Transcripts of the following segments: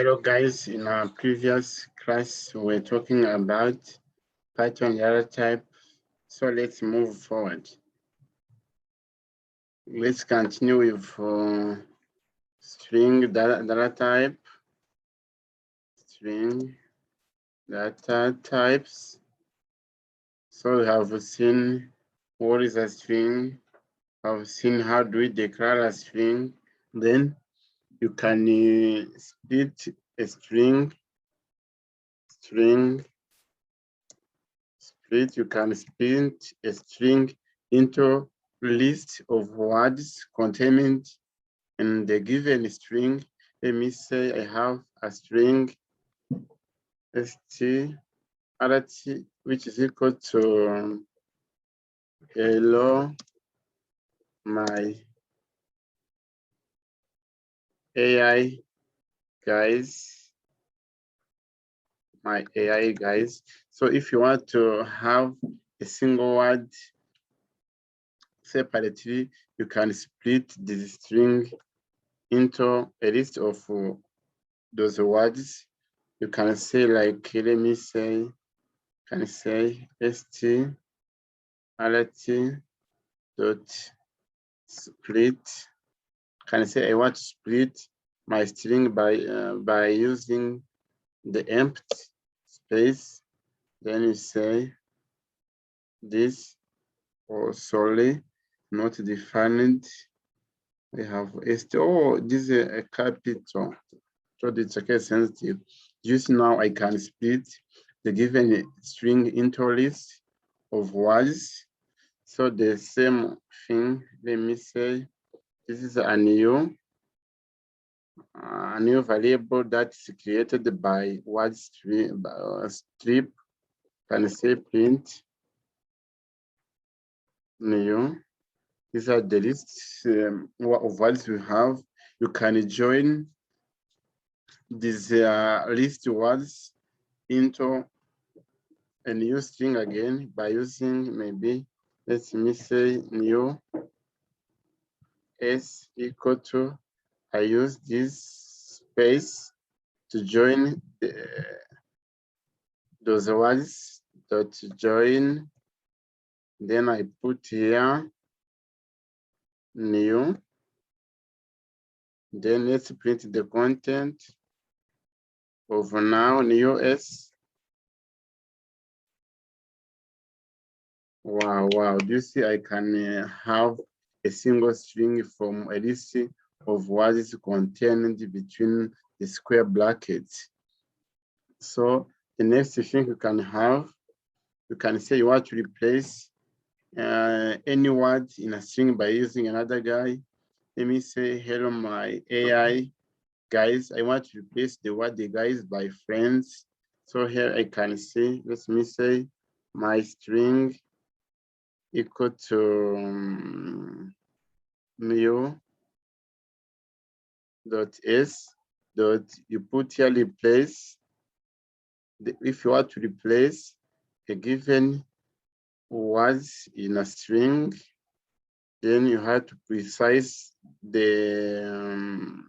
Hello guys, in our previous class we were talking about Python data type, so let's move forward. Let's continue with string data type, string data types. So we have seen what is a string, have seen how do we declare a string, then you can split a string, you can split a string into list of words contained in the given string. Let me say I have a string strt, which is equal to hello, my AI guys, So if you want to have a single word separately, you can split this string into a list of those words. You can say like, let me say, can say strt dot split. Can say I want to split my string by using the empty space. Then you say this or solely not defined. We have oh, this is a capital, so it's okay sensitive. Just now I can split the given string into a list of words. So the same thing, let me say this is a new variable that's created by word strip. Can say print new. These are the lists of words we have. You can join these list words into a new string again by using maybe, let me say new s equal to, I use this space to join those words dot join. Then I put here new. Then let's print the content of now new s. Wow. Do you see I can have a single string from a list of words contained between the square brackets. So the next thing you can have, you can say you want to replace any word in a string by using another guy. Let me say, hello, my AI guys. I want to replace the word the guys by friends. So here I can say, let me say, my string equal to new dot s dot, you put here replace. If you want to replace a given words in a string, then you have to precise the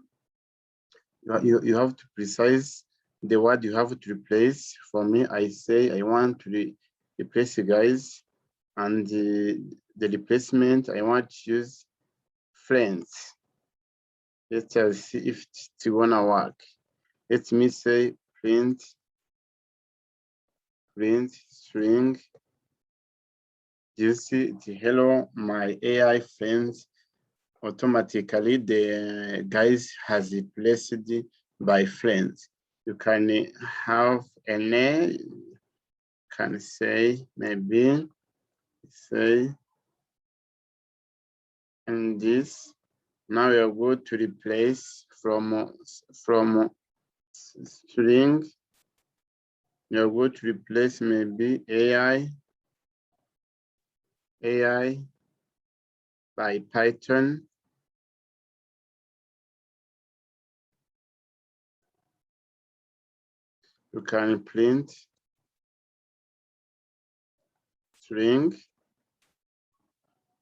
you have to precise the word you have to replace. For me, I say I want to replace you guys, and the replacement I want to use friends. Let's just see if it's gonna work. Let me say print string. You see the hello, my AI friends. Automatically the guys has replaced by friends. You can have a name, can say maybe say, and this now we are going to replace from string. You are going to replace maybe AI by Python. You can print string.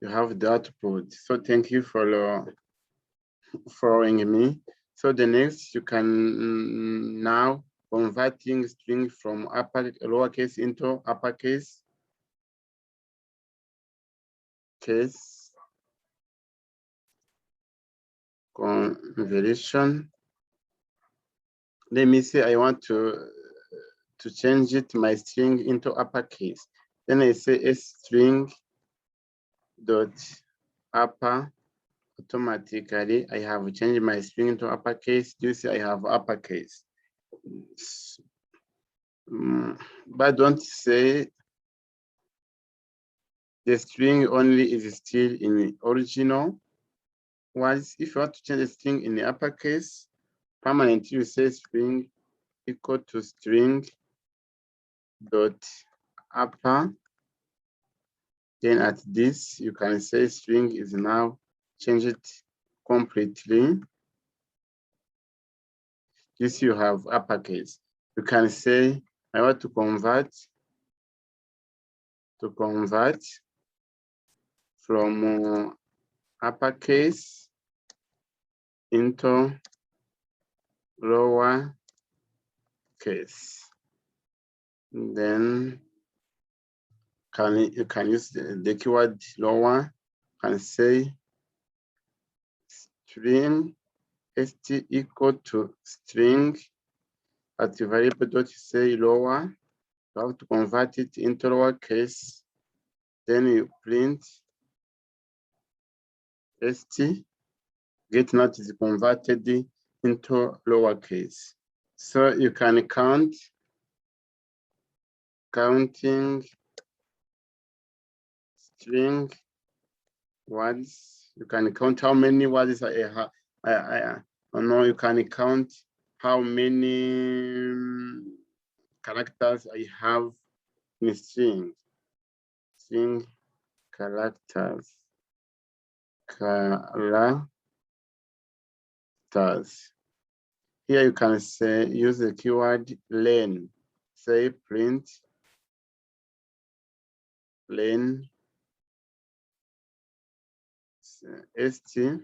You have the output. So thank you for following me. So the next, you can now converting string from lowercase into uppercase. Conversion. Let me say I want to change it my string into uppercase. Then I say a string dot upper. Automatically I have changed my string into uppercase. You see I have uppercase. But don't say the string only is still in the original. Once if you want to change the string in the uppercase, permanently you say string equal to string dot upper. Then at this, you can say string is now change it completely. This you have uppercase. You can say I want to convert from uppercase into lower case. Then you can use the keyword lower and say string st equal to string at the variable dot say lower. You have to convert it into lowercase. Then you print st. Get not is converted into lowercase. So you can counting string words. You can count how many words I have. No, you can count how many characters I have in string. String characters. Here you can say use the keyword len. Say print len st.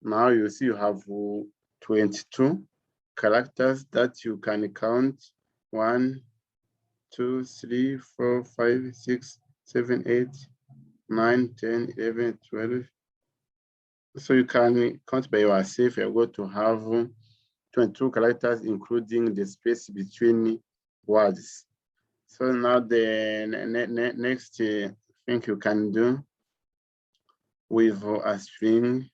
Now you see you have 22 characters that you can count. 1, 2, 3, 4, 5, 6, 7, 8, 9, 10, 11, 12. So you can count by yourself. You're going to have 22 characters, including the space between words. So now the next thing you can do with a string,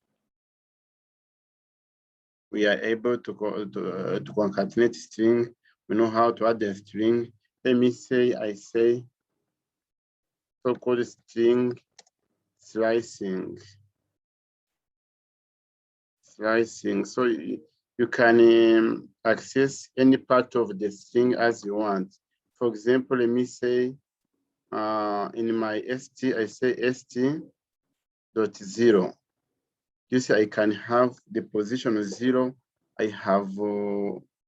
we are able to concatenate string. We know how to add a string. Let me say, I say so-called string slicing. So you can access any part of the string as you want. For example, let me say in my st, I say st.0. You see, I can have the position of 0. I have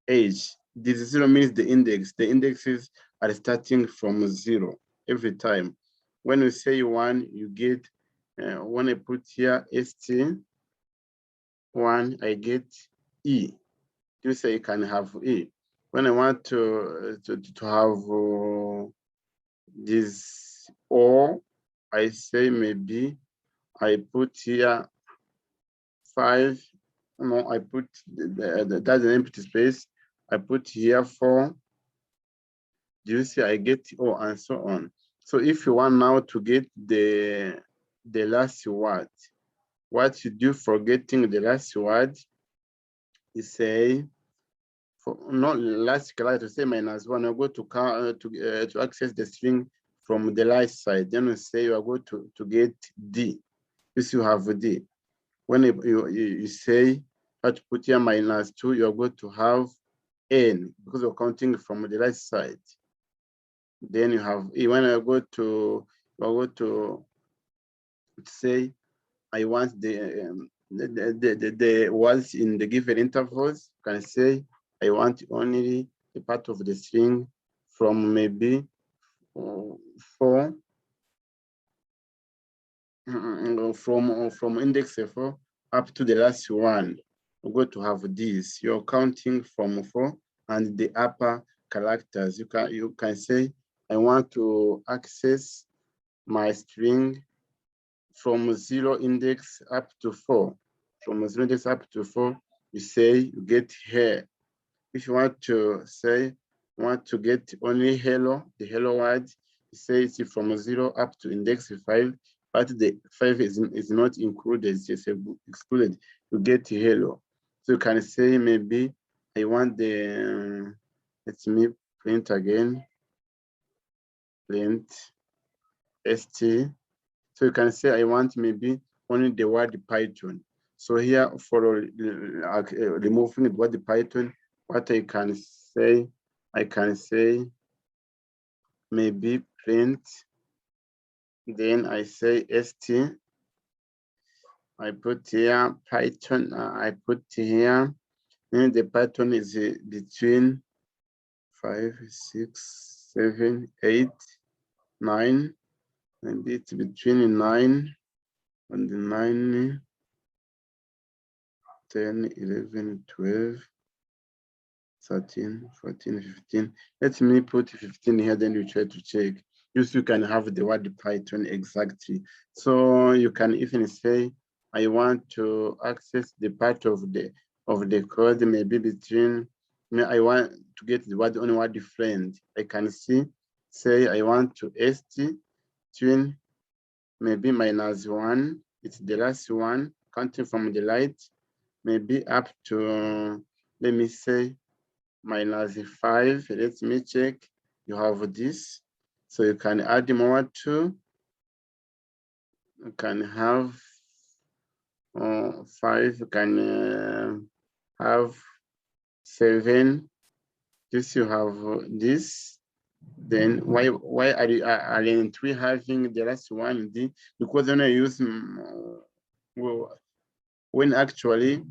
age. This 0 means the index. The indexes are starting from 0 every time. When you say 1, you get, when I put here st1, I get e. You say I can have e. When I want to have this or, I say maybe I put here 5. No, I put that's an empty space. I put here 4. Do you see I get O and so on? So if you want now to get the last word, what you do for getting the last word, you say for not last character, say -1. I go to access the string from the right side. Then you say you are going to get D. If you have D. When you say how to put here -2, you're going to have N because you're counting from the right side. Then you have E. When I go to say I want the words in the given intervals, you can say I want only the part of the string from maybe 4 from index 4 up to the last one. we're going to have this. You're counting from 4 and the upper characters. You can say, I want to access my string from 0 index up to 4. From 0 index up to 4, you say you get here. If you want to say, want to get only hello, the hello word, you say it's from 0 up to index 5, but the 5 is not included, it's just excluded. You get hello. So you can say maybe I want the, let me print again, print st. So you can say I want maybe only the word Python. So here for removing the word Python, what I can say maybe print, then I say st. I put here Python, I put here, and the Python is between 5, 6, 7, 8, 9, maybe it's between 9 and 9, 10, 11, 12, 13, 14, 15. Let me put 15 here, then you try to check. You can have the word Python exactly. So you can even say, I want to access the part of the code, maybe between, I want to get the word only word friend. I can say I want to st between maybe -1, it's the last one, counting from the right, maybe up to, let me say, -5. Let me check. You have this. So you can add more to. You can have 5. You can have 7. This you have this. Then why aren't we having the last one? Because when I use when actually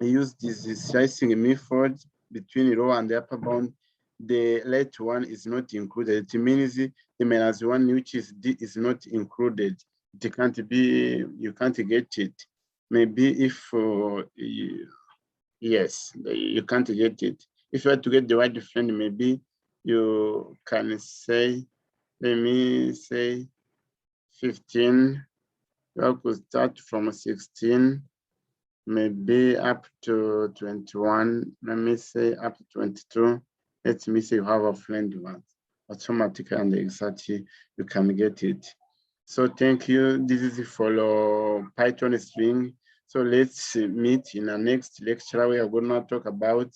I use this slicing method between row and the upper bound, the left one is not included. It means the -1, which is D, is not included. It can't be, you can't get it. Maybe if, yes, you can't get it. If you want to get the right friend, maybe you can say, let me say 15. You could start from 16. Maybe up to 21, let me say up to 22. Let me say you have a friend once, automatically and exactly you can get it. So thank you. This is for Python string. So let's meet in the next lecture. We are going to talk about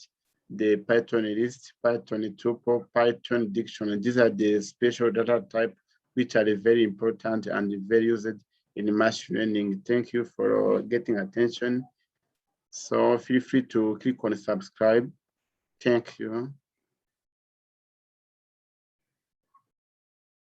the Python list, Python tuple, Python dictionary. These are the special data type which are very important and very used in machine learning. Thank you for getting attention. So feel free to click on subscribe. Thank you.